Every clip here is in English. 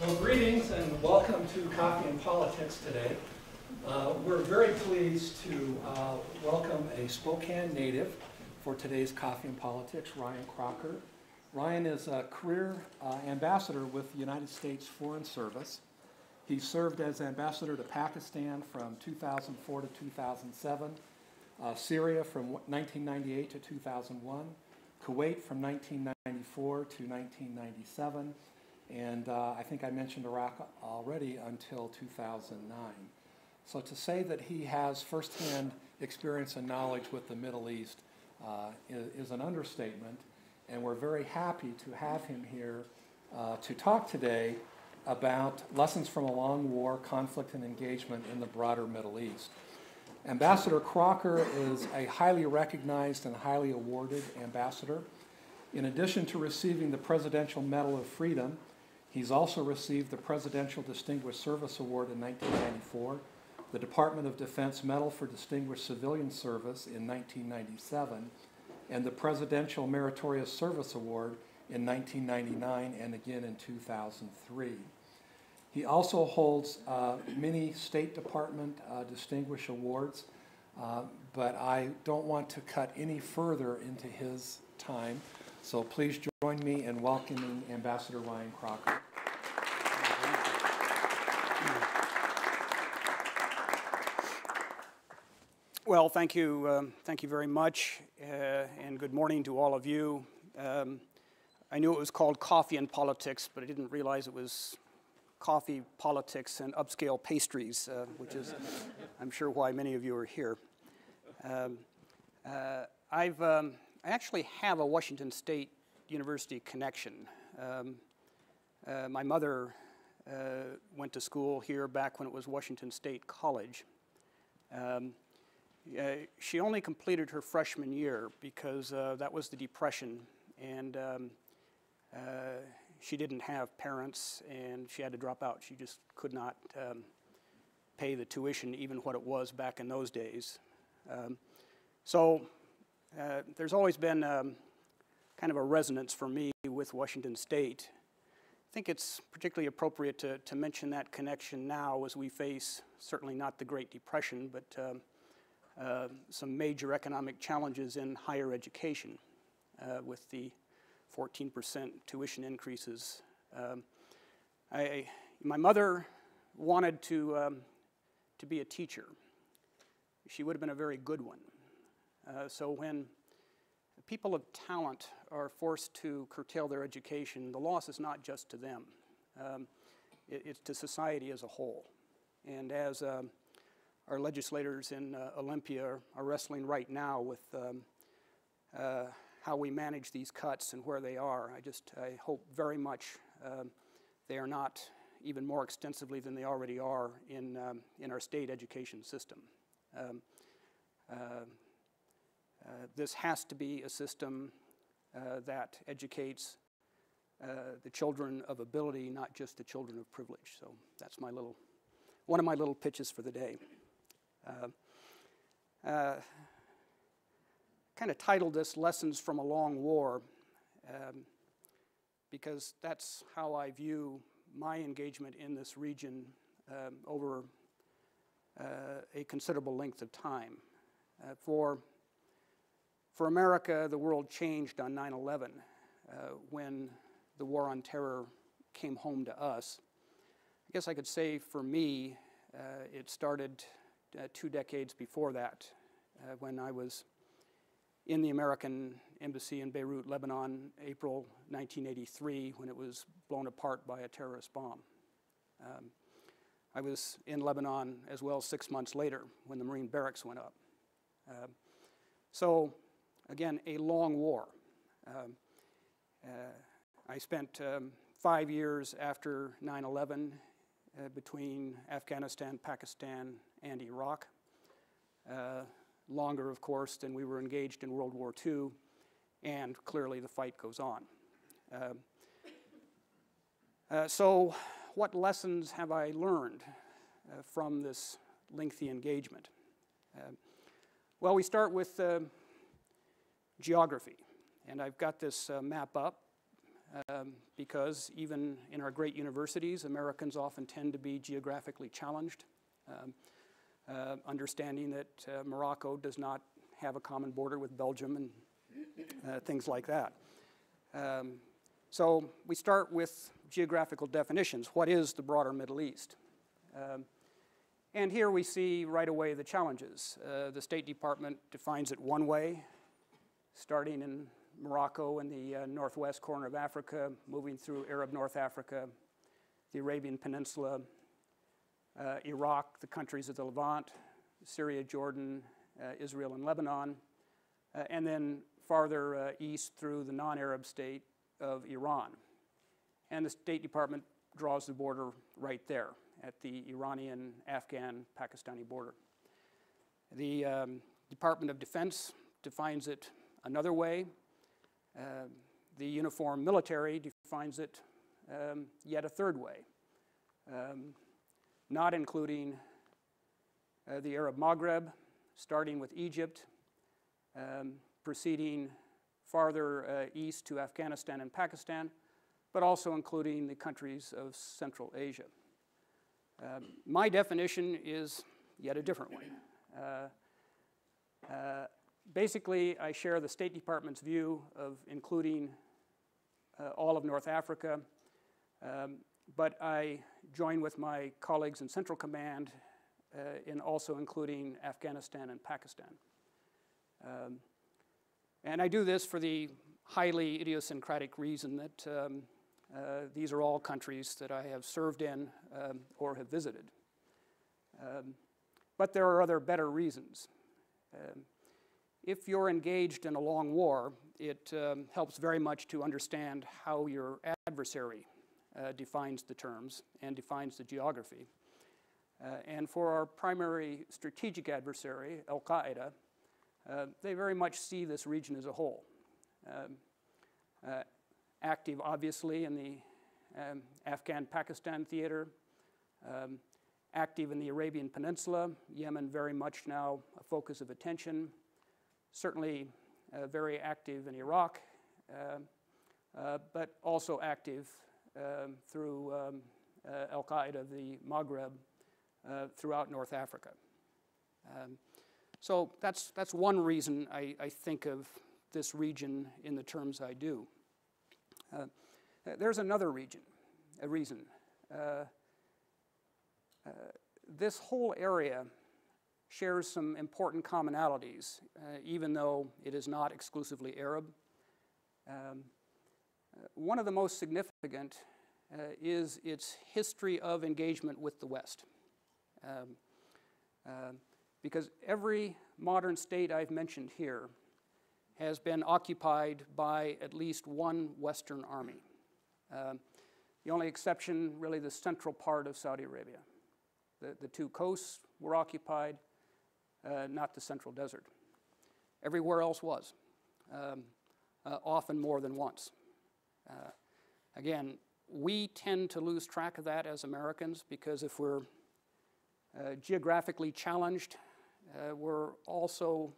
Well, greetings and welcome to Coffee and Politics today. We're very pleased to welcome a Spokane native for today's Coffee and Politics, Ryan Crocker. Ryan is a career ambassador with the United States Foreign Service. He served as ambassador to Pakistan from 2004 to 2007, Syria from 1998 to 2001, Kuwait from 1994 to 1997, and I think I mentioned Iraq already until 2009. So to say that he has firsthand experience and knowledge with the Middle East is an understatement, and we're very happy to have him here to talk today about lessons from a long war, conflict, and engagement in the broader Middle East. Ambassador Crocker is a highly recognized and highly awarded ambassador. In addition to receiving the Presidential Medal of Freedom, he's also received the Presidential Distinguished Service Award in 1994, the Department of Defense Medal for Distinguished Civilian Service in 1997, and the Presidential Meritorious Service Award in 1999 and again in 2003. He also holds many State Department distinguished awards, but I don't want to cut any further into his time, so please join me in welcoming Ambassador Ryan Crocker. Well, thank you very much, and good morning to all of you. I knew it was called Coffee and Politics, but I didn't realize it was coffee, politics, and upscale pastries, which is, I'm sure, why many of you are here. I actually have a Washington State University connection. My mother went to school here back when it was Washington State College. She only completed her freshman year because that was the Depression, and she didn't have parents, and she had to drop out. She just could not pay the tuition, even what it was back in those days. So there's always been kind of a resonance for me with Washington State. I think it's particularly appropriate to mention that connection now as we face certainly not the Great Depression, but some major economic challenges in higher education with the 14% tuition increases. My mother wanted to be a teacher. She would have been a very good one. So when people of talent are forced to curtail their education, the loss is not just to them. It's to society as a whole. And as our legislators in Olympia are wrestling right now with how we manage these cuts and where they are, I hope very much they are not even more extensively than they already are in our state education system. This has to be a system that educates the children of ability, not just the children of privilege. So that's one of my little pitches for the day. Kind of titled this Lessons from a Long War because that's how I view my engagement in this region over a considerable length of time. For America, the world changed on 9/11 when the war on terror came home to us. I guess I could say for me, it started 2 decades before that when I was in the American embassy in Beirut, Lebanon, April 1983, when it was blown apart by a terrorist bomb. I was in Lebanon as well 6 months later when the Marine barracks went up. So, again, a long war. I spent 5 years after 9/11 between Afghanistan, Pakistan, and Iraq. Longer, of course, than we were engaged in World War II, and clearly the fight goes on. So what lessons have I learned from this lengthy engagement? Well, we start with geography, and I've got this map up. because even in our great universities, Americans often tend to be geographically challenged. Understanding that Morocco does not have a common border with Belgium and things like that. So we start with geographical definitions. What is the broader Middle East? And here we see right away the challenges. The State Department defines it one way, starting in Morocco in the northwest corner of Africa, moving through Arab North Africa, the Arabian Peninsula, Iraq, the countries of the Levant, Syria, Jordan, Israel, and Lebanon, and then farther east through the non-Arab state of Iran. And the State Department draws the border right there at the Iranian, Afghan, Pakistani border. The Department of Defense defines it another way. The uniformed military defines it yet a third way, not including the Arab Maghreb, starting with Egypt, proceeding farther east to Afghanistan and Pakistan, but also including the countries of Central Asia. My definition is yet a different one. Basically, I share the State Department's view of including all of North Africa, but I join with my colleagues in Central Command in also including Afghanistan and Pakistan. And I do this for the highly idiosyncratic reason that these are all countries that I have served in or have visited. But there are other better reasons. If you're engaged in a long war, it helps very much to understand how your adversary defines the terms and defines the geography. And for our primary strategic adversary, Al-Qaeda, they very much see this region as a whole. Active, obviously, in the Afghan-Pakistan theater, active in the Arabian Peninsula, Yemen very much now a focus of attention, certainly very active in Iraq, but also active through Al-Qaeda, the Maghreb, throughout North Africa. So that's one reason I think of this region in the terms I do. There's another reason. This whole area shares some important commonalities, even though it is not exclusively Arab. One of the most significant is its history of engagement with the West. Because every modern state I've mentioned here has been occupied by at least one Western army. The only exception, really, the central part of Saudi Arabia. The two coasts were occupied, not the central desert. Everywhere else was, often more than once. Again, we tend to lose track of that as Americans because if we're geographically challenged, we're also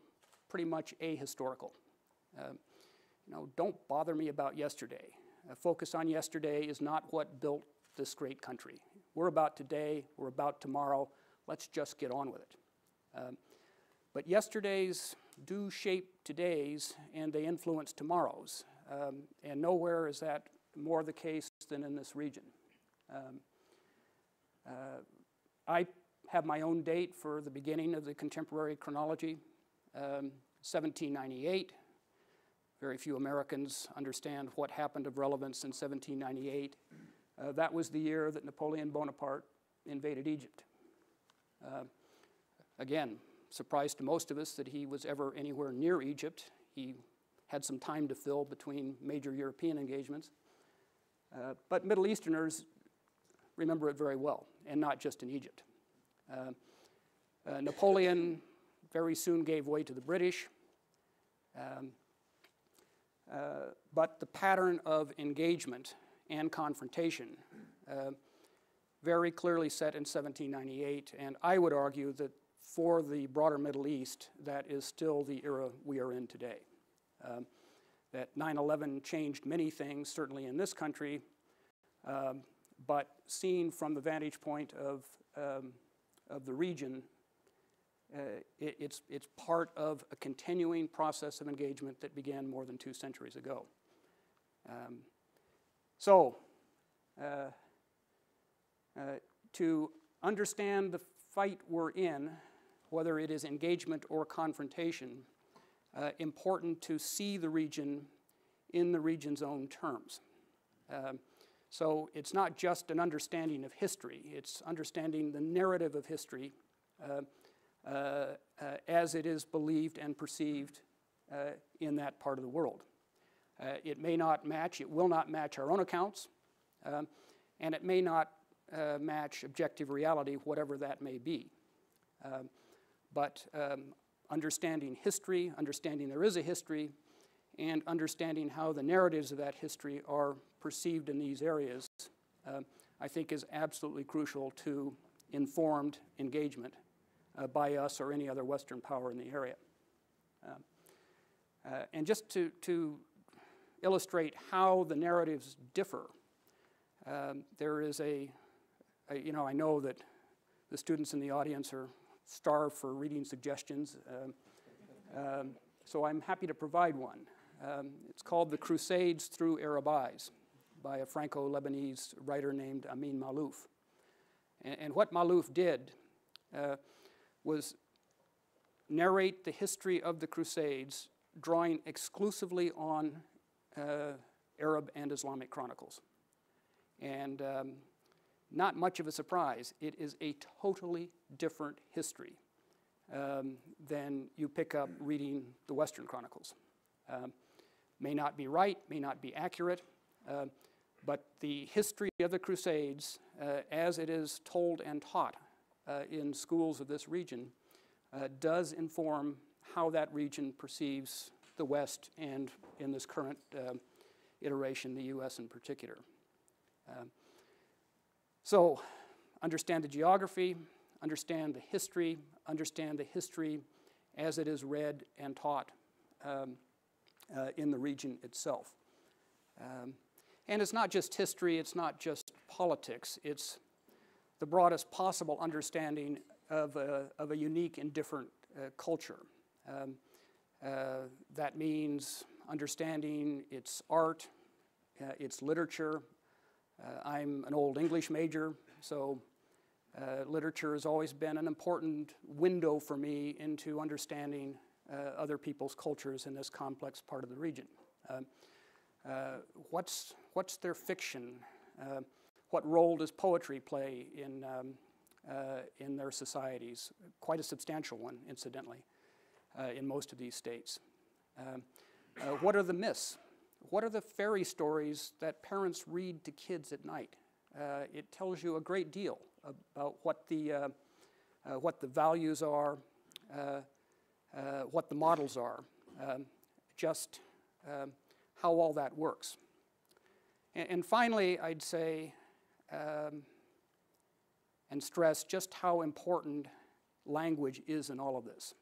pretty much ahistorical. Don't bother me about yesterday. A focus on yesterday is not what built this great country. We're about today, we're about tomorrow, let's just get on with it. But yesterdays do shape today's and they influence tomorrow's. And nowhere is that more the case than in this region. I have my own date for the beginning of the contemporary chronology, 1798. Very few Americans understand what happened of relevance in 1798. That was the year that Napoleon Bonaparte invaded Egypt. Again, surprise to most of us that he was ever anywhere near Egypt. He had some time to fill between major European engagements. But Middle Easterners remember it very well, and not just in Egypt. Napoleon very soon gave way to the British, but the pattern of engagement and confrontation very clearly set in 1798, and I would argue that for the broader Middle East, that is still the era we are in today. that 9/11 changed many things, certainly in this country, but seen from the vantage point of the region, it's part of a continuing process of engagement that began more than 2 centuries ago. To understand the fight we're in, whether it is engagement or confrontation, important to see the region in the region's own terms. So it's not just an understanding of history, it's understanding the narrative of history as it is believed and perceived in that part of the world. It may not match, it will not match our own accounts, and it may not match objective reality, whatever that may be. But understanding history, understanding there is a history, and understanding how the narratives of that history are perceived in these areas, I think is absolutely crucial to informed engagement by us or any other Western power in the area. And just to illustrate how the narratives differ, there is I know that the students in the audience are starved for reading suggestions, so I'm happy to provide one. It's called The Crusades Through Arab Eyes by a Franco-Lebanese writer named Amin Maalouf. And what Maalouf did was narrate the history of the Crusades, drawing exclusively on Arab and Islamic chronicles. And not much of a surprise, it is a totally different history than you pick up reading the Western chronicles. May not be right, may not be accurate, but the history of the Crusades, as it is told and taught in schools of this region, does inform how that region perceives the West and, in this current iteration, the U.S. in particular. So, understand the geography, understand the history as it is read and taught in the region itself. And it's not just history, it's not just politics, it's the broadest possible understanding of a unique and different culture. That means understanding its art, its literature. I'm an old English major, so literature has always been an important window for me into understanding other people's cultures in this complex part of the region. What's their fiction? What role does poetry play in their societies? Quite a substantial one, incidentally, in most of these states. What are the myths? What are the fairy stories that parents read to kids at night? It tells you a great deal about what the values are, what the models are, just how all that works. And finally, I'd say and stress just how important language is in all of this.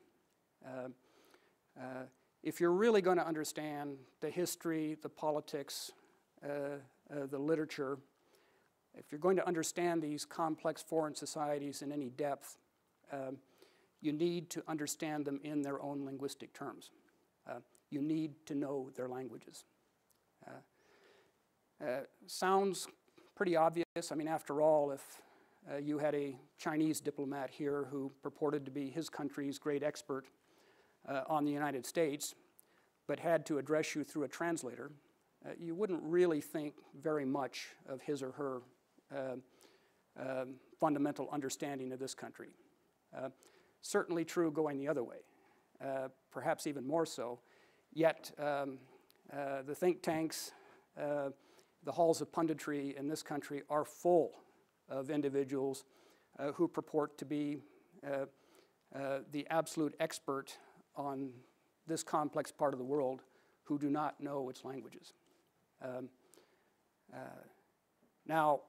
If you're really going to understand the history, the politics, the literature, if you're going to understand these complex foreign societies in any depth, you need to understand them in their own linguistic terms. You need to know their languages. Sounds pretty obvious. I mean, after all, if you had a Chinese diplomat here who purported to be his country's great expert on the United States, but had to address you through a translator, you wouldn't really think very much of his or her fundamental understanding of this country. Certainly true going the other way, perhaps even more so. Yet the think tanks, the halls of punditry in this country are full of individuals who purport to be the absolute expert on this complex part of the world who do not know its languages. Now,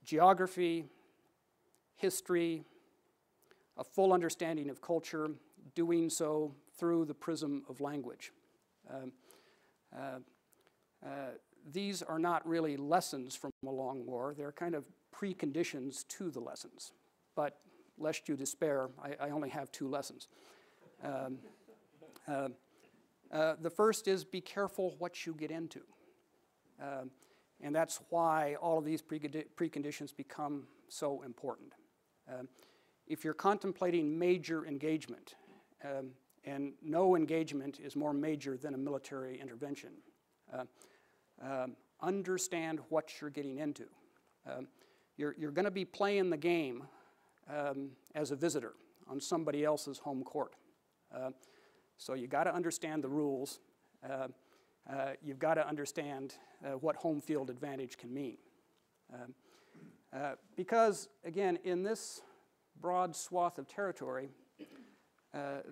geography, history, a full understanding of culture, doing so through the prism of language. Um, these are not really lessons from a long war. They're kind of preconditions to the lessons. But lest you despair, I only have 2 lessons. The first is be careful what you get into. And that's why all of these preconditions become so important. If you're contemplating major engagement, and no engagement is more major than a military intervention, understand what you're getting into. You're going to be playing the game as a visitor on somebody else's home court. So you got to understand the rules. You've got to understand what home field advantage can mean. Because, again, in this broad swath of territory,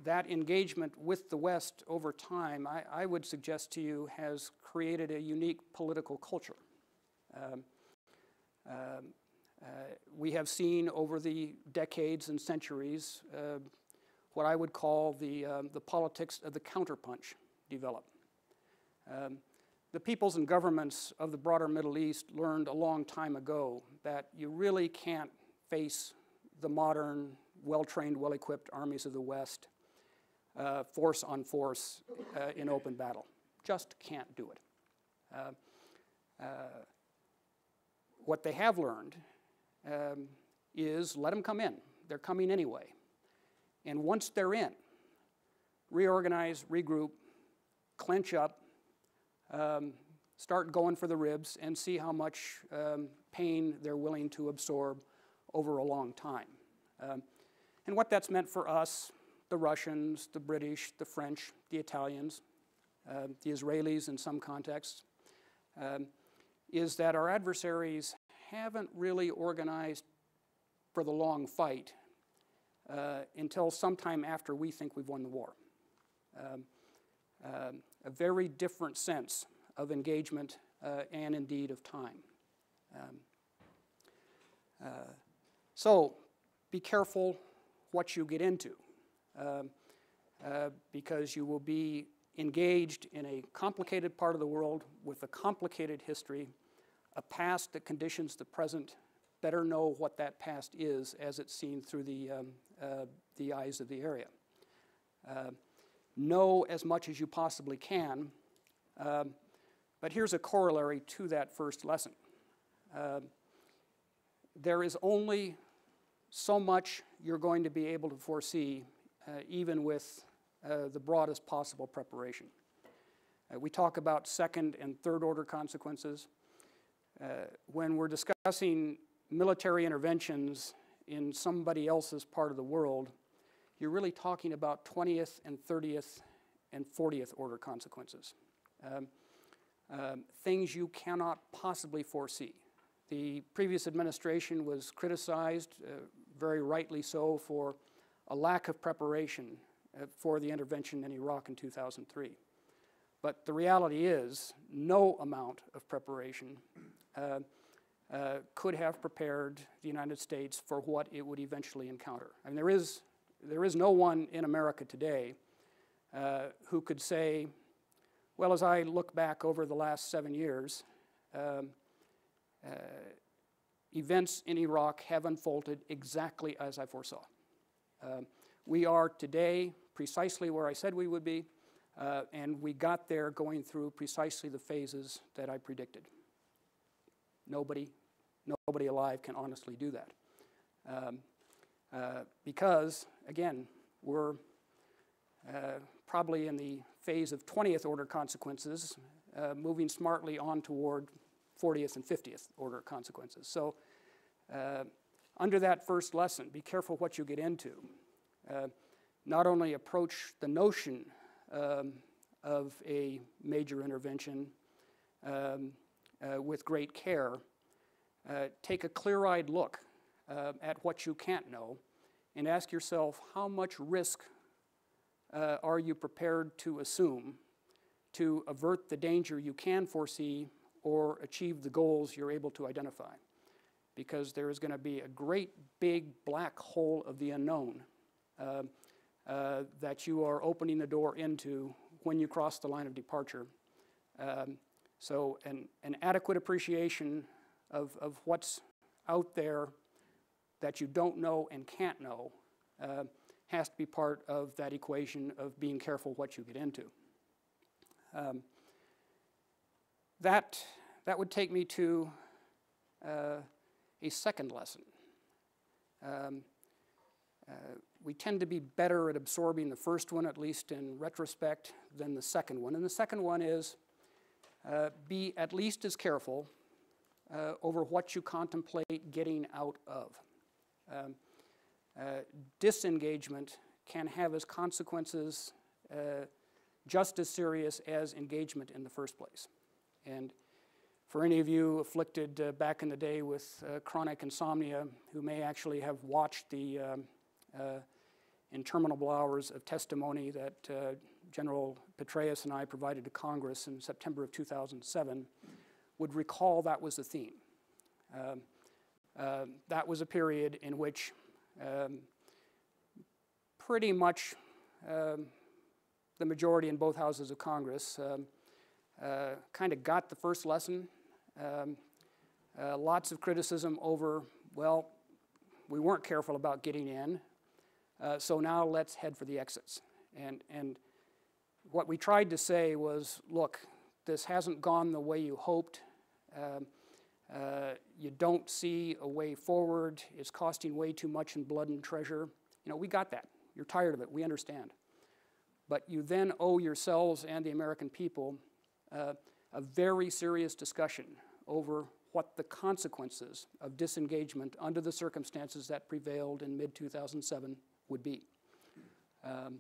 that engagement with the West over time, I would suggest to you, has created a unique political culture. We have seen over the decades and centuries what I would call the politics of the counterpunch develop. The peoples and governments of the broader Middle East learned a long time ago that you really can't face the modern, well-trained, well-equipped armies of the West force on force in open battle. Just can't do it. What they have learned is let them come in. They're coming anyway. And once they're in, reorganize, regroup, clench up, start going for the ribs, and see how much pain they're willing to absorb over a long time. And what that's meant for us, the Russians, the British, the French, the Italians, the Israelis in some contexts, is that our adversaries haven't really organized for the long fight until sometime after we think we've won the war. A very different sense of engagement and indeed of time. So be careful what you get into because you will be engaged in a complicated part of the world with a complicated history, a past that conditions the present. Better know what that past is as it's seen through the eyes of the area. Know as much as you possibly can, but here's a corollary to that first lesson. There is only so much you're going to be able to foresee, even with the broadest possible preparation. We talk about second and third order consequences. When we're discussing military interventions in somebody else's part of the world, you're really talking about 20th and 30th and 40th order consequences. Things you cannot possibly foresee. The previous administration was criticized, very rightly so, for a lack of preparation for the intervention in Iraq in 2003. But the reality is, no amount of preparation could have prepared the United States for what it would eventually encounter. I mean, there is no one in America today who could say, well, as I look back over the last 7 years, events in Iraq have unfolded exactly as I foresaw. We are today precisely where I said we would be, and we got there going through precisely the phases that I predicted. Nobody alive can honestly do that. Because, again, we're probably in the phase of 20th order consequences, moving smartly on toward 40th and 50th order consequences. So under that first lesson, be careful what you get into. Not only approach the notion of a major intervention with great care, take a clear-eyed look at what you can't know and ask yourself, how much risk are you prepared to assume to avert the danger you can foresee or achieve the goals you're able to identify? Because there is going to be a great big black hole of the unknown that you are opening the door into when you cross the line of departure. So an adequate appreciation of what's out there that you don't know and can't know has to be part of that equation of being careful what you get into. That would take me to a second lesson. We tend to be better at absorbing the first one, at least in retrospect, than the second one. And the second one is be at least as careful over what you contemplate getting out of. Disengagement can have as consequences just as serious as engagement in the first place. And for any of you afflicted back in the day with chronic insomnia who may actually have watched the interminable hours of testimony that General Petraeus and I provided to Congress in September of 2007, would recall that was the theme. That was a period in which pretty much the majority in both houses of Congress kind of got the first lesson. Lots of criticism over, well, we weren't careful about getting in, so now let's head for the exits. And what we tried to say was, look, this hasn't gone the way you hoped. You don't see a way forward. It's costing way too much in blood and treasure. You know, we got that. You're tired of it. We understand. But you then owe yourselves and the American people a very serious discussion over what the consequences of disengagement under the circumstances that prevailed in mid-2007 would be. And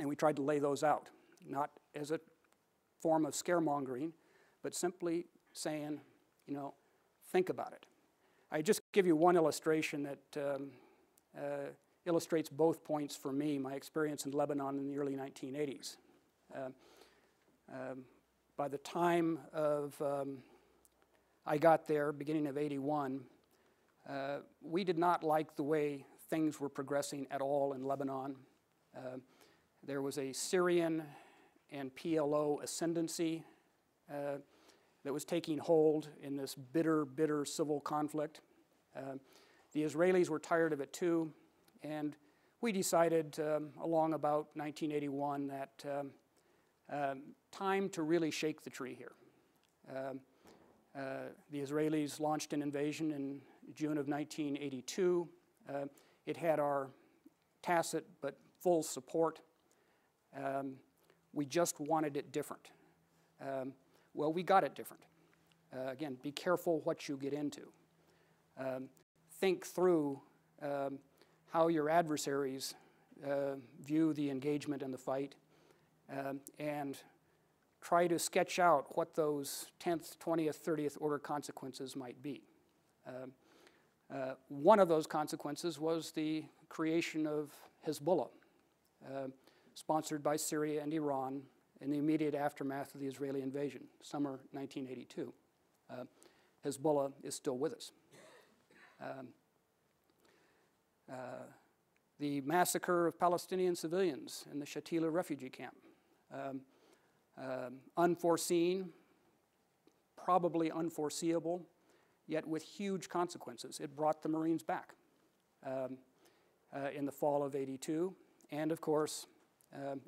we tried to lay those out, not as a form of scaremongering, but simply saying, you know, think about it. I just give you one illustration that illustrates both points for me, my experience in Lebanon in the early 1980s. By the time of I got there, beginning of 81, we did not like the way things were progressing at all in Lebanon. There was a Syrian and PLO ascendancy that was taking hold in this bitter, bitter civil conflict. The Israelis were tired of it too, and we decided along about 1981 that time to really shake the tree here. The Israelis launched an invasion in June of 1982. It had our tacit but full support. We just wanted it different. Well, we got it different. Again, be careful what you get into. Think through how your adversaries view the engagement and the fight, and try to sketch out what those 10th, 20th, 30th order consequences might be. One of those consequences was the creation of Hezbollah, sponsored by Syria and Iran in the immediate aftermath of the Israeli invasion, summer 1982. Hezbollah is still with us. The massacre of Palestinian civilians in the Shatila refugee camp. Unforeseen, probably unforeseeable, yet with huge consequences. It brought the Marines back in the fall of 82, and of course,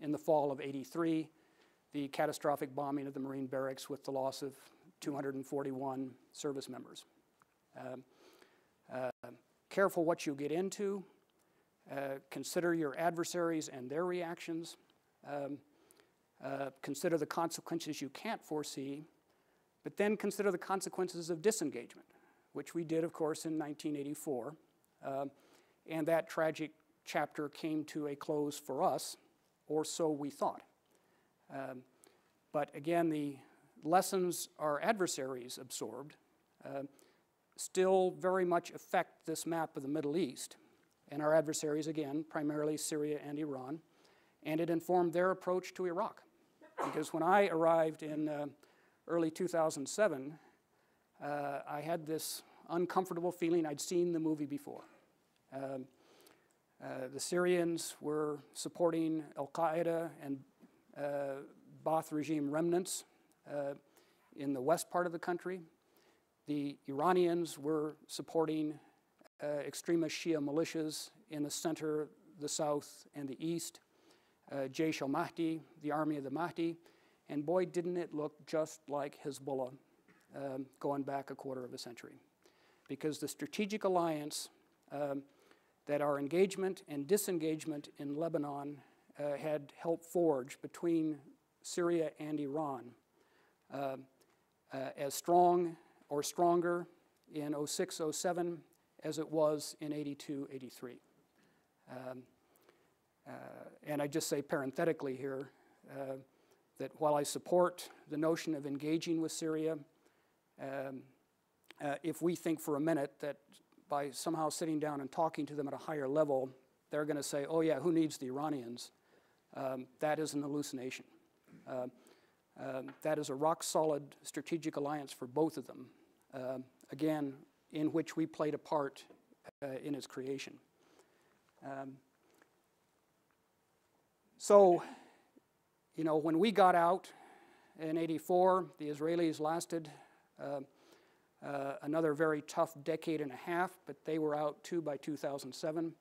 in the fall of 83, the catastrophic bombing of the Marine barracks with the loss of 241 service members. Careful what you get into. Consider your adversaries and their reactions. Consider the consequences you can't foresee, but then consider the consequences of disengagement, which we did, of course, in 1984. And that tragic chapter came to a close for us, or so we thought. But again, the lessons our adversaries absorbed still very much affect this map of the Middle East. And our adversaries, again, primarily Syria and Iran, and it informed their approach to Iraq. Because when I arrived in early 2007, I had this uncomfortable feeling I'd seen the movie before. The Syrians were supporting Al-Qaeda and Ba'ath regime remnants in the west part of the country. The Iranians were supporting extremist Shia militias in the center, the south, and the east. Jaish al-Mahdi, the army of the Mahdi, and boy, didn't it look just like Hezbollah going back a quarter of a century. Because the strategic alliance that our engagement and disengagement in Lebanon had helped forge between Syria and Iran as strong or stronger in 06-07 as it was in 82-83. And I just say parenthetically here that while I support the notion of engaging with Syria, if we think for a minute that by somehow sitting down and talking to them at a higher level, they're going to say, oh yeah, who needs the Iranians? That is an hallucination. That is a rock-solid strategic alliance for both of them, again, in which we played a part in its creation. So, you know, when we got out in '84, the Israelis lasted another very tough decade and a half, but they were out too by 2007.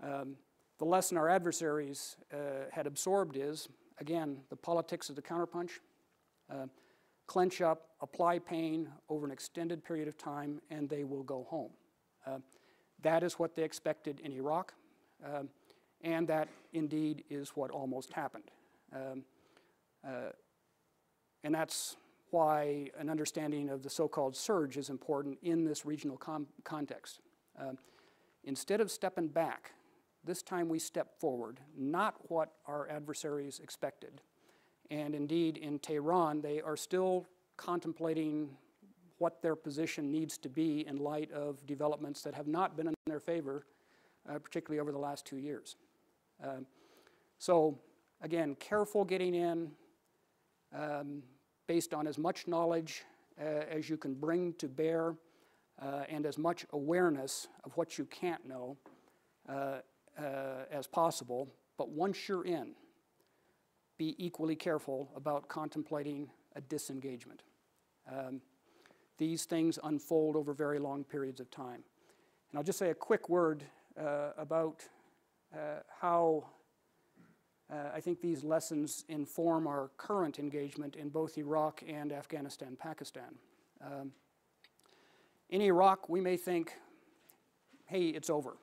The lesson our adversaries had absorbed is, again, the politics of the counterpunch. Clench up, apply pain over an extended period of time, and they will go home. That is what they expected in Iraq, and that indeed is what almost happened. And that's why an understanding of the so-called surge is important in this regional context. Instead of stepping back, this time we step forward, not what our adversaries expected. And indeed, in Tehran, they are still contemplating what their position needs to be in light of developments that have not been in their favor, particularly over the last 2 years. So, again, careful getting in, based on as much knowledge as you can bring to bear, and as much awareness of what you can't know as possible. But once you're in, be equally careful about contemplating a disengagement. These things unfold over very long periods of time. And I'll just say a quick word about how I think these lessons inform our current engagement in both Iraq and Afghanistan, Pakistan. In Iraq, we may think, hey, it's over.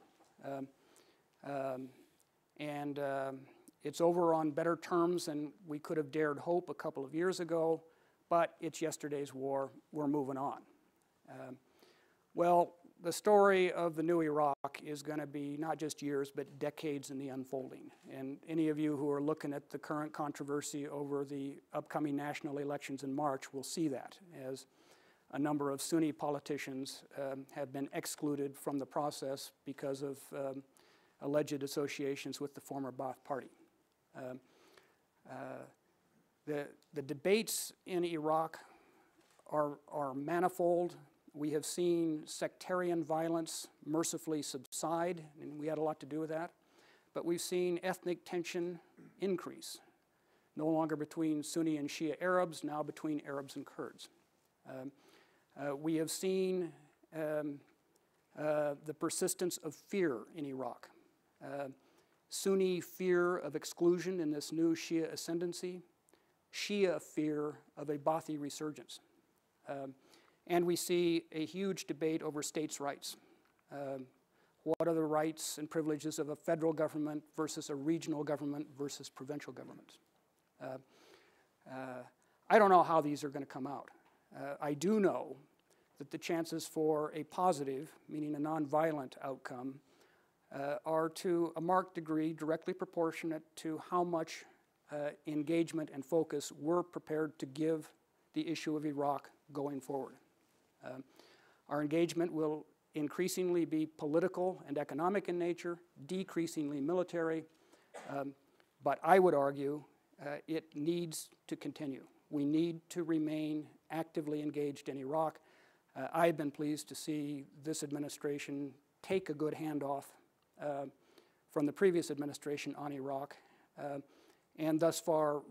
It's over on better terms than we could have dared hope a couple of years ago, but it's yesterday's war, we're moving on. Well, the story of the new Iraq is going to be not just years, but decades in the unfolding. And any of you who are looking at the current controversy over the upcoming national elections in March will see that, as a number of Sunni politicians have been excluded from the process because of alleged associations with the former Ba'ath Party. The debates in Iraq are manifold. We have seen sectarian violence mercifully subside, and we had a lot to do with that. But we've seen ethnic tension increase, no longer between Sunni and Shia Arabs, now between Arabs and Kurds. We have seen the persistence of fear in Iraq. Sunni fear of exclusion in this new Shia ascendancy, Shia fear of a Ba'athi resurgence. And we see a huge debate over states' rights. What are the rights and privileges of a federal government versus a regional government versus provincial governments? I don't know how these are going to come out. I do know that the chances for a positive, meaning a nonviolent outcome, are to a marked degree directly proportionate to how much engagement and focus we're prepared to give the issue of Iraq going forward. Our engagement will increasingly be political and economic in nature, decreasingly military, but I would argue it needs to continue. We need to remain actively engaged in Iraq. I've been pleased to see this administration take a good handoff from the previous administration on Iraq, and thus far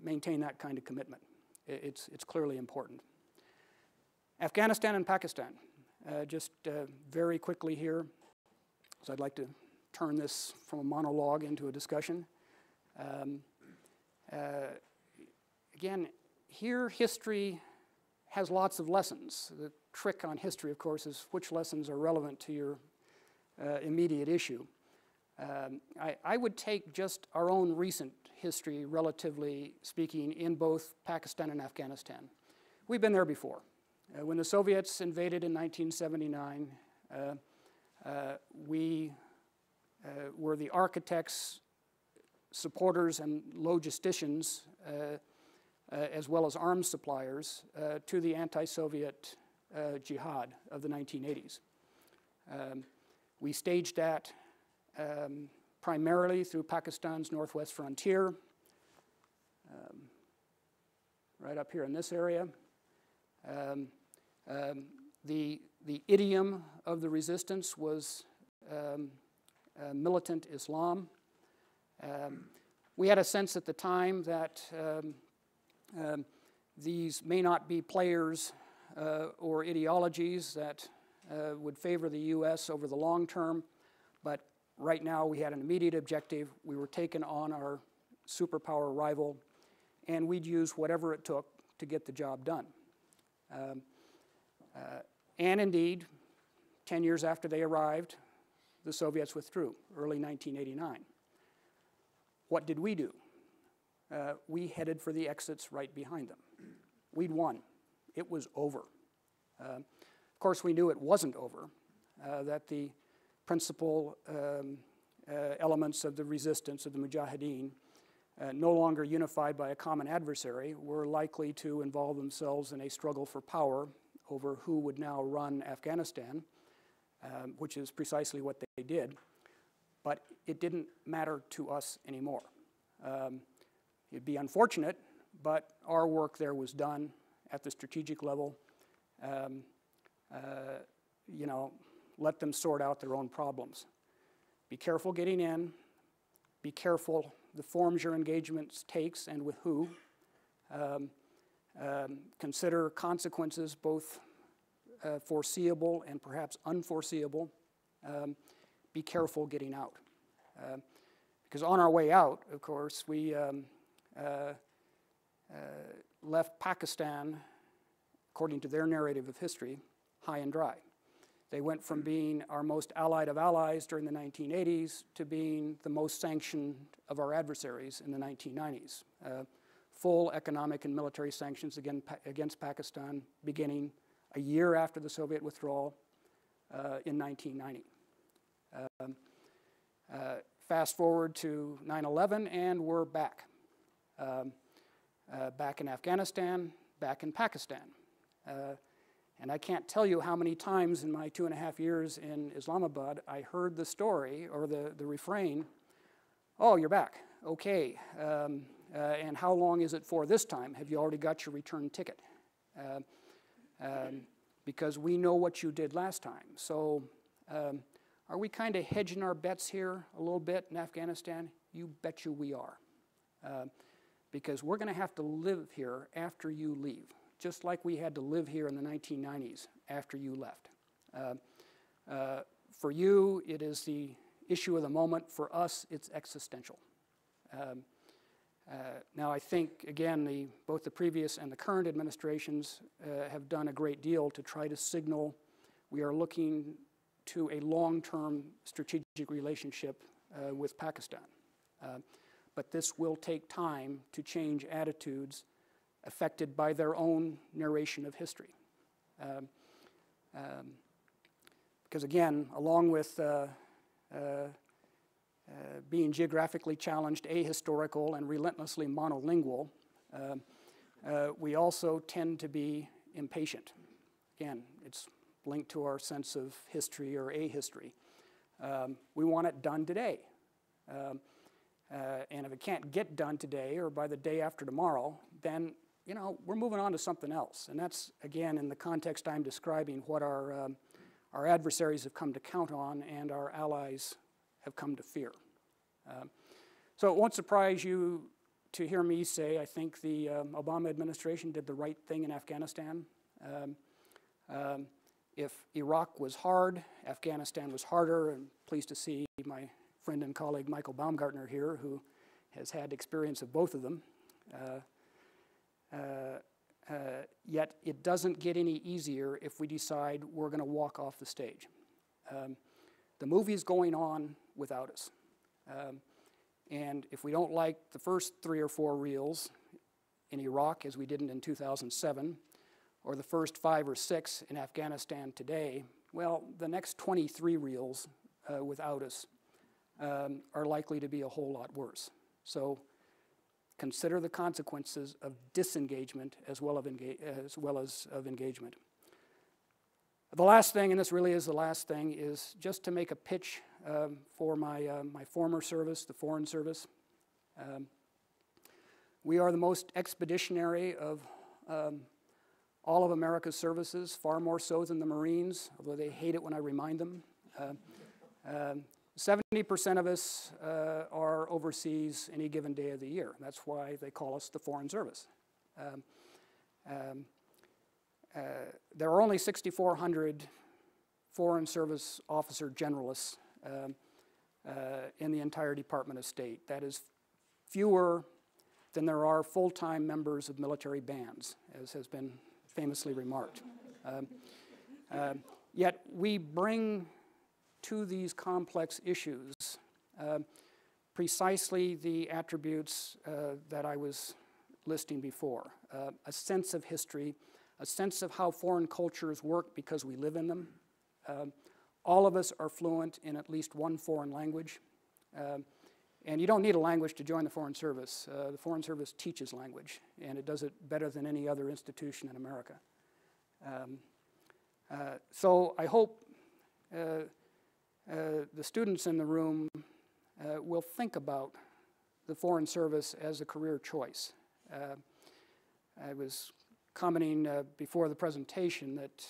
maintain that kind of commitment. It's clearly important. Afghanistan and Pakistan, just very quickly here, so I'd like to turn this from a monologue into a discussion. Again, here history has lots of lessons. The trick on history, of course, is which lessons are relevant to your immediate issue. I would take just our own recent history, relatively speaking, in both Pakistan and Afghanistan. We've been there before. When the Soviets invaded in 1979, we were the architects, supporters, and logisticians, as well as arms suppliers, to the anti-Soviet jihad of the 1980s. We staged that primarily through Pakistan's northwest frontier, right up here in this area. The idiom of the resistance was militant Islam. We had a sense at the time that these may not be players or ideologies that would favor the U.S. over the long term, but right now we had an immediate objective. We were taking on our superpower rival, and we'd use whatever it took to get the job done. And indeed, 10 years after they arrived, the Soviets withdrew, early 1989. What did we do? We headed for the exits right behind them. We'd won. It was over. Of course, we knew it wasn't over, that the principal elements of the resistance of the Mujahideen, no longer unified by a common adversary, were likely to involve themselves in a struggle for power over who would now run Afghanistan, which is precisely what they did. But it didn't matter to us anymore. It'd be unfortunate, but our work there was done at the strategic level. You know, let them sort out their own problems. Be careful getting in. Be careful the forms your engagement takes and with who. Consider consequences, both foreseeable and perhaps unforeseeable. Be careful getting out. Because on our way out, of course, we left Pakistan, according to their narrative of history, high and dry. They went from being our most allied of allies during the 1980s to being the most sanctioned of our adversaries in the 1990s. Full economic and military sanctions against Pakistan beginning a year after the Soviet withdrawal in 1990. Fast forward to 9/11 and we're back. Back in Afghanistan, back in Pakistan. And I can't tell you how many times in my 2.5 years in Islamabad I heard the story or the refrain, "Oh, you're back. Okay. And how long is it for this time? Have you already got your return ticket?" Because we know what you did last time. So are we kind of hedging our bets here a little bit in Afghanistan? You bet you we are. Because we're going to have to live here after you leave, just like we had to live here in the 1990s after you left. For you, it is the issue of the moment. For us, it's existential. Now, I think, again, both the previous and the current administrations have done a great deal to try to signal we are looking to a long-term strategic relationship with Pakistan. But this will take time to change attitudes affected by their own narration of history. Because again, along with being geographically challenged, ahistorical, and relentlessly monolingual, we also tend to be impatient. Again, it's linked to our sense of history or ahistory. We want it done today. And if it can't get done today or by the day after tomorrow, then we're moving on to something else. And that's, again, in the context I'm describing, what our adversaries have come to count on and our allies have come to fear. So it won't surprise you to hear me say I think the Obama administration did the right thing in Afghanistan. If Iraq was hard, Afghanistan was harder, and pleased to see my friend and colleague Michael Baumgartner here, who has had experience of both of them. Yet it doesn't get any easier if we decide we're going to walk off the stage. The movie's going on without us. And if we don't like the first 3 or 4 reels in Iraq, as we didn't in 2007, or the first 5 or 6 in Afghanistan today, well, the next 23 reels without us are likely to be a whole lot worse. So consider the consequences of disengagement as well as of engagement. The last thing, and this really is the last thing, is just to make a pitch for my former service, the Foreign Service. We are the most expeditionary of all of America's services, far more so than the Marines, although they hate it when I remind them. 70% of us are overseas any given day of the year. That's why they call us the Foreign Service. There are only 6,400 Foreign Service officer generalists in the entire Department of State. That is fewer than there are full-time members of military bands, as has been famously remarked. Yet we bring to these complex issues precisely the attributes that I was listing before. A sense of history, a sense of how foreign cultures work because we live in them. All of us are fluent in at least one foreign language. And you don't need a language to join the Foreign Service. The Foreign Service teaches language, and it does it better than any other institution in America. So I hope the students in the room will think about the Foreign Service as a career choice. I was commenting before the presentation that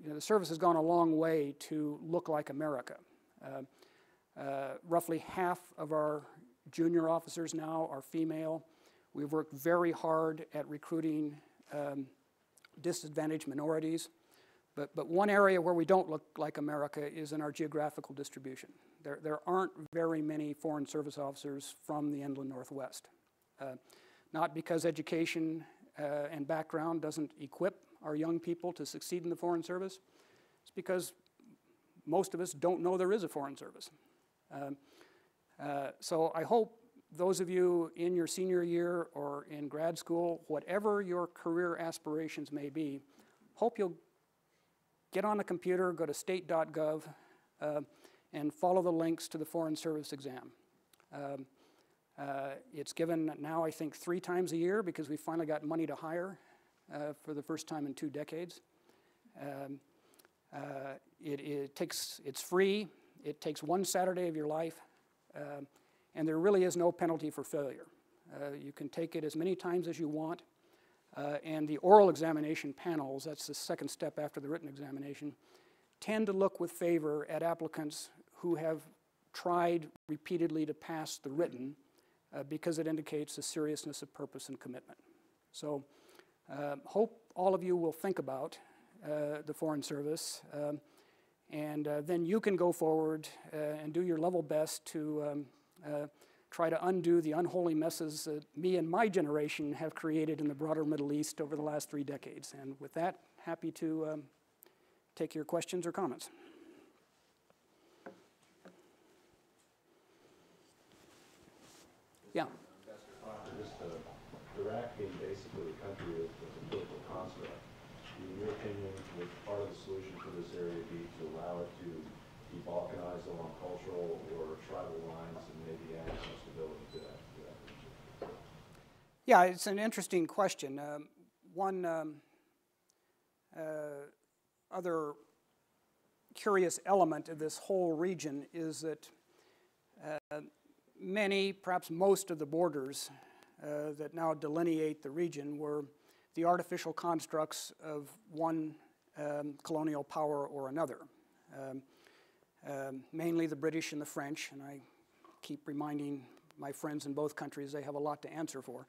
the service has gone a long way to look like America. Roughly half of our junior officers now are female. We've worked very hard at recruiting disadvantaged minorities. But one area where we don't look like America is in our geographical distribution. There aren't very many Foreign Service officers from the inland Northwest. Not because education and background doesn't equip our young people to succeed in the Foreign Service. It's because most of us don't know there is a Foreign Service. So I hope those of you in your senior year or in grad school, whatever your career aspirations may be, hope you'll get on the computer, go to state.gov, and follow the links to the Foreign Service exam. It's given now, I think, 3 times a year because we finally got money to hire for the first time in 2 decades. It's free. It takes 1 Saturday of your life, and there really is no penalty for failure. You can take it as many times as you want. And the oral examination panels, that's the second step after the written examination, tend to look with favor at applicants who have tried repeatedly to pass the written because it indicates the seriousness of purpose and commitment. So hope all of you will think about the Foreign Service, and then you can go forward and do your level best to try to undo the unholy messes that me and my generation have created in the broader Middle East over the last 3 decades. And with that, happy to take your questions or comments. Yeah. Ambassador Crocker, just Iraq being basically a country of a political construct, in your opinion, would part of the solution for this area be to allow it to be balkanized along cultural or tribal lines and maybe add some stability to that region? Yeah, it's an interesting question. One other curious element of this whole region is that many, perhaps most of the borders that now delineate the region were the artificial constructs of one colonial power or another. Mainly the British and the French, and I keep reminding my friends in both countries, they have a lot to answer for.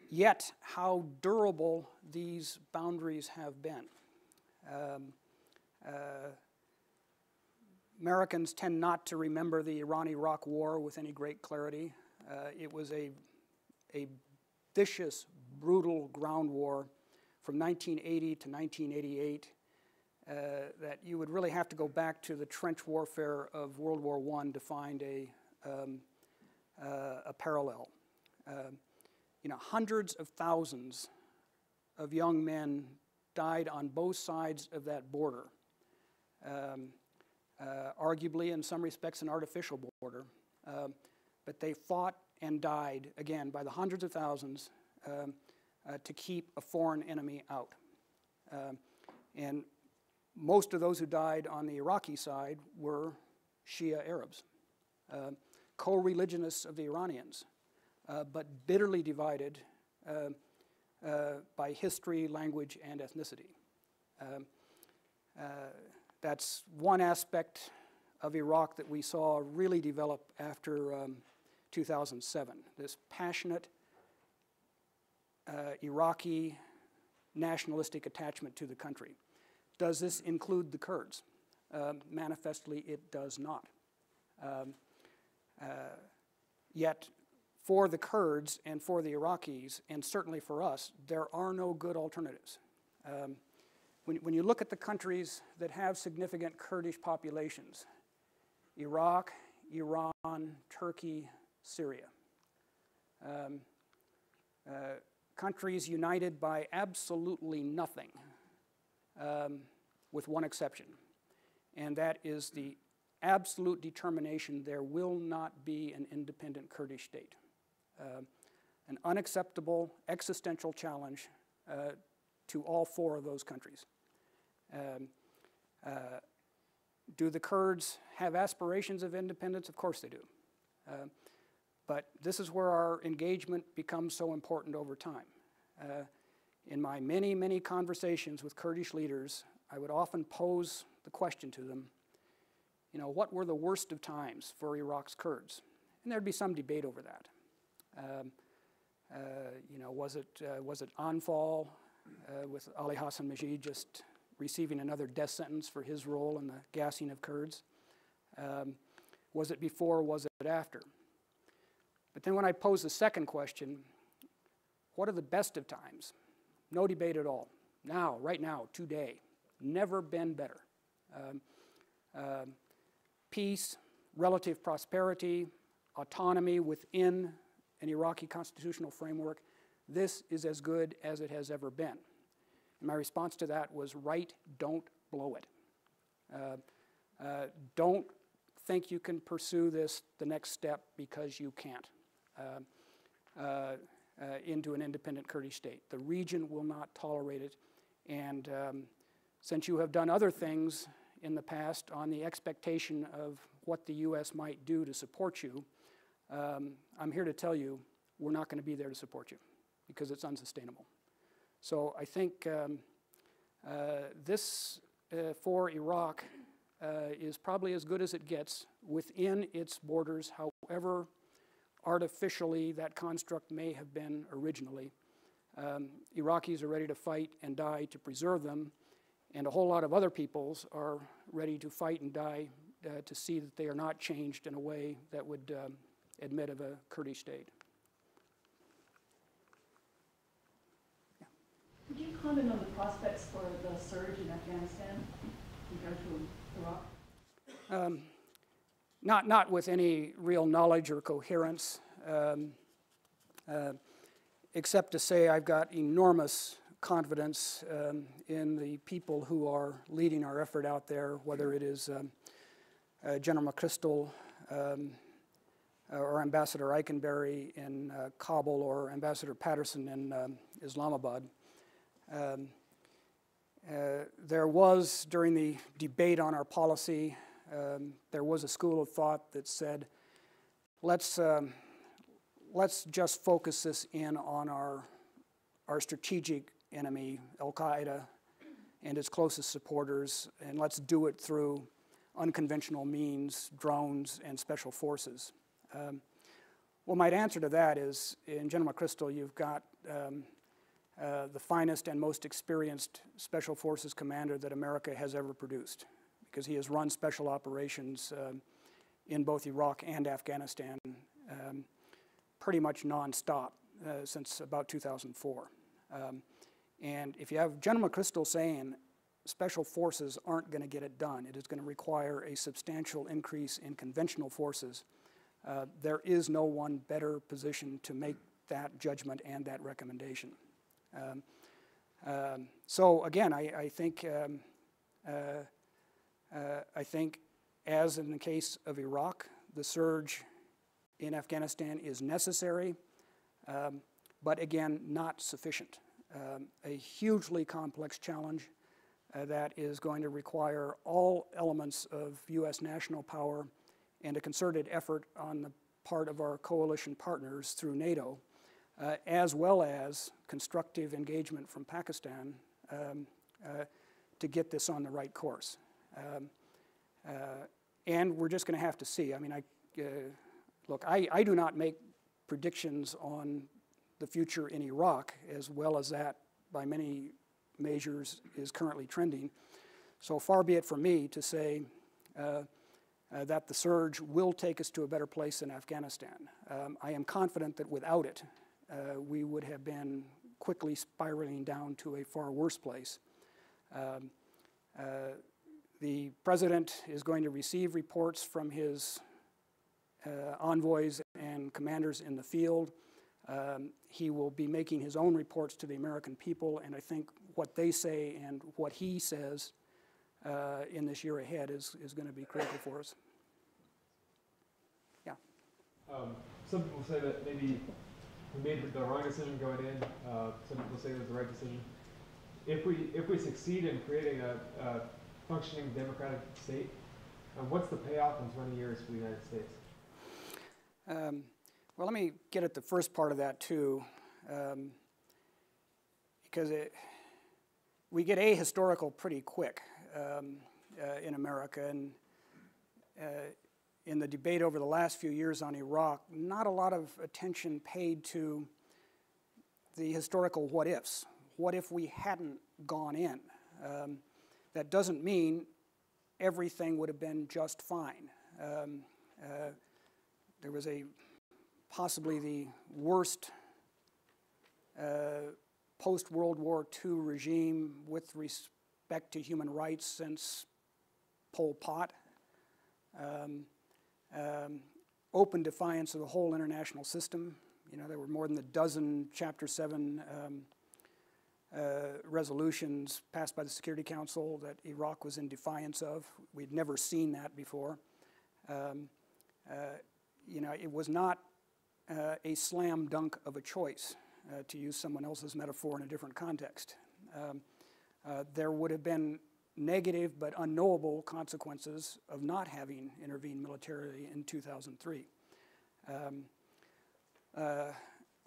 Yet, how durable these boundaries have been. Americans tend not to remember the Iran-Iraq War with any great clarity. It was a vicious, brutal ground war from 1980 to 1988 that you would really have to go back to the trench warfare of World War I to find a parallel. Hundreds of thousands of young men died on both sides of that border. Arguably, in some respects, an artificial border. But they fought and died, again, by the hundreds of thousands to keep a foreign enemy out. And most of those who died on the Iraqi side were Shia Arabs, co-religionists of the Iranians, but bitterly divided by history, language, and ethnicity. That's one aspect of Iraq that we saw really develop after 2007, this passionate Iraqi nationalistic attachment to the country. Does this include the Kurds? Manifestly, it does not. Yet, for the Kurds and for the Iraqis, and certainly for us, there are no good alternatives. When you look at the countries that have significant Kurdish populations, Iraq, Iran, Turkey, Syria, countries united by absolutely nothing, with one exception, and that is the absolute determination there will not be an independent Kurdish state. An unacceptable existential challenge to all four of those countries. Do the Kurds have aspirations of independence? Of course they do. But this is where our engagement becomes so important over time. In my many, many conversations with Kurdish leaders, I would often pose the question to them, what were the worst of times for Iraq's Kurds? And there'd be some debate over that. Was it Anfal with Ali Hassan Majid just receiving another death sentence for his role in the gassing of Kurds? Was it before, was it after? But then when I pose the second question, what are the best of times? No debate at all. Now, right now, today, never been better. Peace, relative prosperity, autonomy within an Iraqi constitutional framework, this is as good as it has ever been. And my response to that was, right, don't blow it. Don't think you can pursue this the next step because you can't into an independent Kurdish state. The region will not tolerate it. And since you have done other things in the past on the expectation of what the U.S. might do to support you, I'm here to tell you we're not going to be there to support you because it's unsustainable. So I think this for Iraq is probably as good as it gets within its borders, however artificially that construct may have been originally. Iraqis are ready to fight and die to preserve them, and a whole lot of other peoples are ready to fight and die to see that they are not changed in a way that would admit of a Kurdish state. Yeah. Could you comment on the prospects for the surge in Afghanistan compared to Iraq? Not with any real knowledge or coherence, except to say I've got enormous confidence in the people who are leading our effort out there, whether it is General McChrystal or Ambassador Eikenberry in Kabul or Ambassador Patterson in Islamabad. There was, during the debate on our policy, there was a school of thought that said, let's just focus this in on our strategic enemy, Al-Qaeda, and its closest supporters, and let's do it through unconventional means, drones, and special forces. Well, my answer to that is, in General McChrystal, you've got the finest and most experienced Special Forces commander that America has ever produced, because he has run special operations in both Iraq and Afghanistan pretty much nonstop since about 2004. And if you have General McChrystal saying special forces aren't going to get it done, it is going to require a substantial increase in conventional forces, there is no one better positioned to make that judgment and that recommendation. So again, I think as in the case of Iraq, the surge in Afghanistan is necessary, but again, not sufficient. A hugely complex challenge that is going to require all elements of U.S. national power and a concerted effort on the part of our coalition partners through NATO, as well as constructive engagement from Pakistan to get this on the right course. And we're just going to have to see. I mean, look, I do not make predictions on the future in Iraq, as well as that by many measures is currently trending. So far be it from me to say that the surge will take us to a better place in Afghanistan. I am confident that without it, we would have been quickly spiraling down to a far worse place. The President is going to receive reports from his envoys and commanders in the field. He will be making his own reports to the American people, and I think what they say and what he says in this year ahead is going to be critical for us. Yeah. Some people say that maybe we made the wrong decision going in. Some people say it was the right decision. If we succeed in creating a functioning democratic state, what's the payoff in 20 years for the United States? Well, let me get at the first part of that too, because we get ahistorical pretty quick in America, and in the debate over the last few years on Iraq, not a lot of attention paid to the historical what-ifs. What if we hadn't gone in? That doesn't mean everything would have been just fine. There was possibly the worst post-World War II regime with respect to human rights since Pol Pot. Open defiance of the whole international system. You know, there were more than a dozen Chapter 7 resolutions passed by the Security Council that Iraq was in defiance of. We'd never seen that before. You know, it was not a slam dunk of a choice, to use someone else's metaphor in a different context. There would have been negative but unknowable consequences of not having intervened militarily in 2003.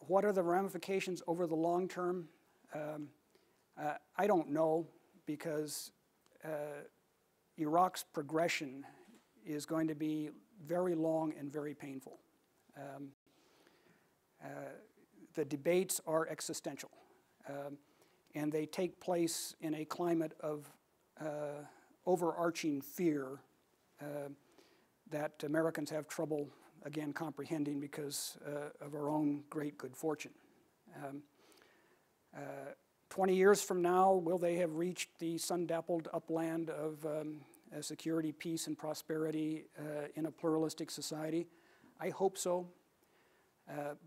What are the ramifications over the long term? I don't know, because Iraq's progression is going to be very long and very painful. The debates are existential, and they take place in a climate of overarching fear that Americans have trouble, again, comprehending because of our own great good fortune. 20 years from now, will they have reached the sun-dappled upland of security, peace, and prosperity in a pluralistic society? I hope so.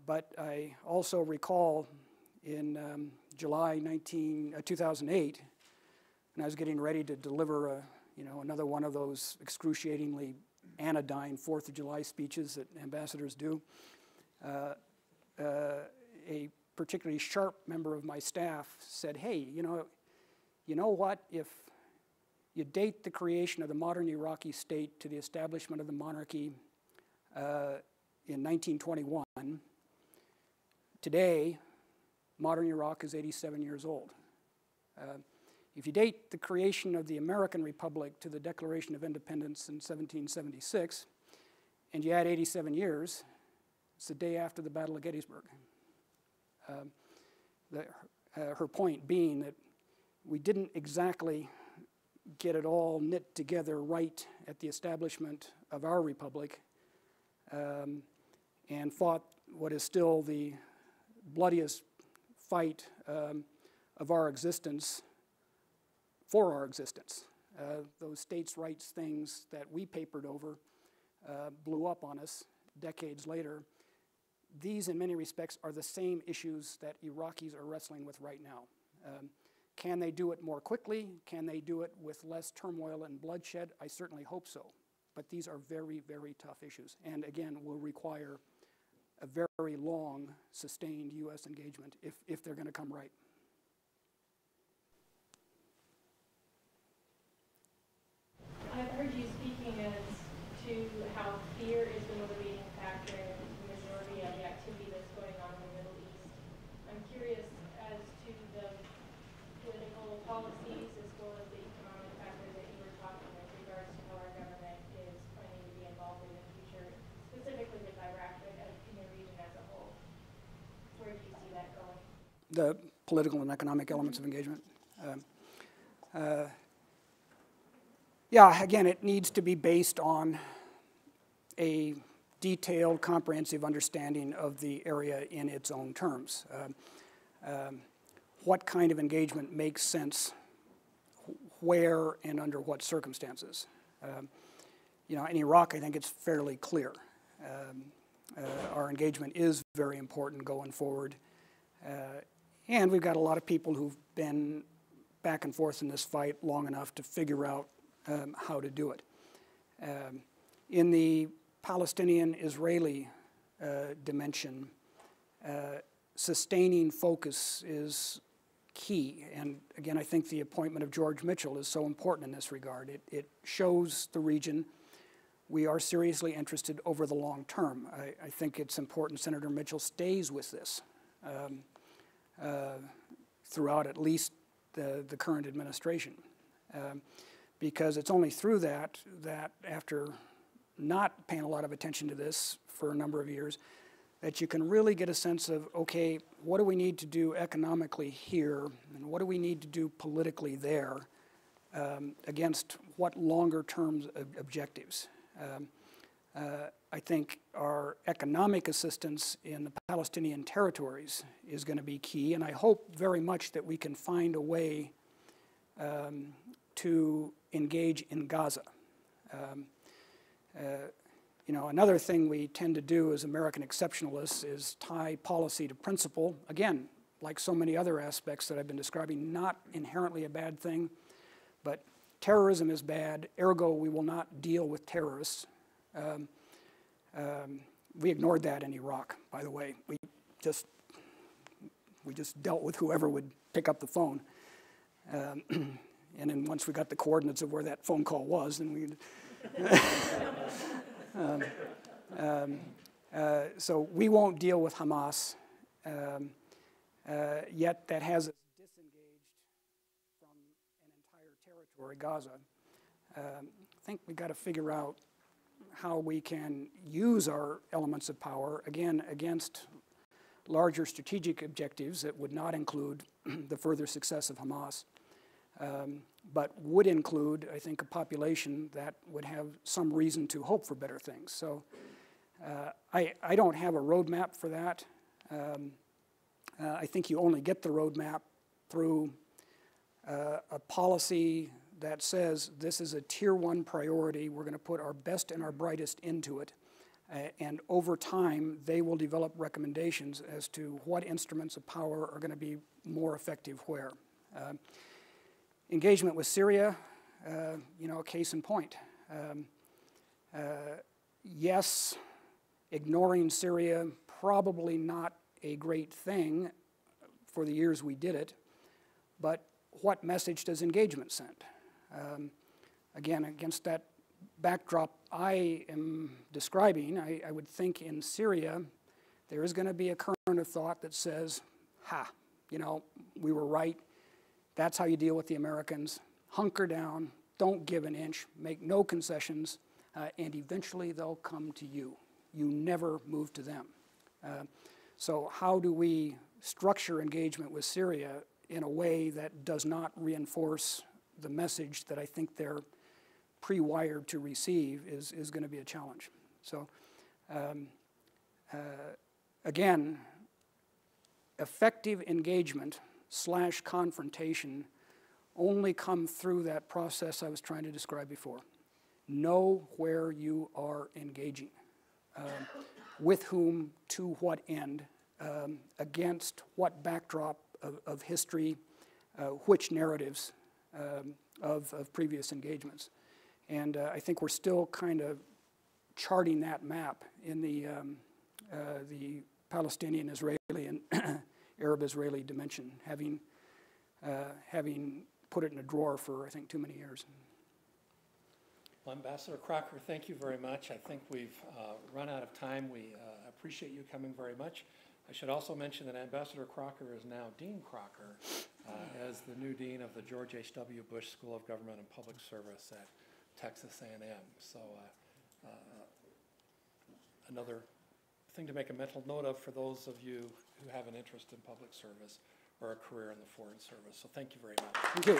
But I also recall in July 2008, when I was getting ready to deliver another one of those excruciatingly anodyne 4th of July speeches that ambassadors do, a particularly sharp member of my staff said, "Hey, you know what? If you date the creation of the modern Iraqi state to the establishment of the monarchy in 1921, today, modern Iraq is 87 years old. If you date the creation of the American Republic to the Declaration of Independence in 1776, and you add 87 years, it's the day after the Battle of Gettysburg. Her point being that we didn't exactly get it all knit together right at the establishment of our republic, and fought what is still the bloodiest fight of our existence for our existence. Those states' rights things that we papered over blew up on us decades later. These, in many respects, are the same issues that Iraqis are wrestling with right now. Can they do it more quickly? Can they do it with less turmoil and bloodshed? I certainly hope so. But these are very, very tough issues, and again, will require a very long, sustained U.S. engagement if they're going to come right. I've heard you speaking as to how fear is the motivating factor in the majority of the activity that's going on in the Middle East. I'm curious as to the political policies as well as the economic factor that you were talking with regards to how our government is planning to be involved in the future, specifically with Iraq, but in the region as a whole. Where do you see that going? The political and economic elements of engagement. Yeah, again, it needs to be based on a detailed, comprehensive understanding of the area in its own terms. What kind of engagement makes sense, where and under what circumstances? You know, in Iraq, I think it's fairly clear. Our engagement is very important going forward. And we've got a lot of people who've been back and forth in this fight long enough to figure out how to do it. In the Palestinian-Israeli dimension, sustaining focus is key. And again, I think the appointment of George Mitchell is so important in this regard. It shows the region we are seriously interested over the long term. I think it's important Senator Mitchell stays with this throughout at least the current administration. Because it's only through that after not paying a lot of attention to this for a number of years, that you can really get a sense of, okay, what do we need to do economically here, and what do we need to do politically there, against what longer-term objectives. I think our economic assistance in the Palestinian territories is going to be key, and I hope very much that we can find a way to engage in Gaza. You know, another thing we tend to do as American exceptionalists is tie policy to principle. Again, like so many other aspects that I've been describing, not inherently a bad thing, but terrorism is bad, ergo we will not deal with terrorists. We ignored that in Iraq, by the way. We just dealt with whoever would pick up the phone. And then once we got the coordinates of where that phone call was, then we. So we won't deal with Hamas, yet that has us disengaged from an entire territory, Gaza. I think we've got to figure out how we can use our elements of power, again, against larger strategic objectives that would not include the further success of Hamas. But would include, I think, a population that would have some reason to hope for better things. So I don't have a roadmap for that. I think you only get the roadmap through a policy that says this is a tier 1 priority. We're going to put our best and our brightest into it. And over time, they will develop recommendations as to what instruments of power are going to be more effective where. Engagement with Syria, you know, a case in point. Yes, ignoring Syria, probably not a great thing for the years we did it, but what message does engagement send? Again, against that backdrop I am describing, I would think in Syria, there is going to be a current of thought that says, you know, we were right. That's how you deal with the Americans. Hunker down, don't give an inch, make no concessions. and eventually they'll come to you. You never move to them. So how do we structure engagement with Syria in a way that does not reinforce the message that I think they're pre-wired to receive is going to be a challenge. So again, effective engagement / confrontation only come through that process I was trying to describe before. Know where you are engaging, with whom, to what end, against what backdrop of history, which narratives of previous engagements. And I think we're still kind of charting that map in the Palestinian-Israeli and Arab-Israeli dimension, having put it in a drawer for, I think, too many years. Well, Ambassador Crocker, thank you very much. I think we've run out of time. We appreciate you coming very much. I should also mention that Ambassador Crocker is now Dean Crocker as the new Dean of the George H.W. Bush School of Government and Public Service at Texas A&M. So another thing to make a mental note of for those of you who have an interest in public service or a career in the Foreign Service. So thank you very much. Thank you.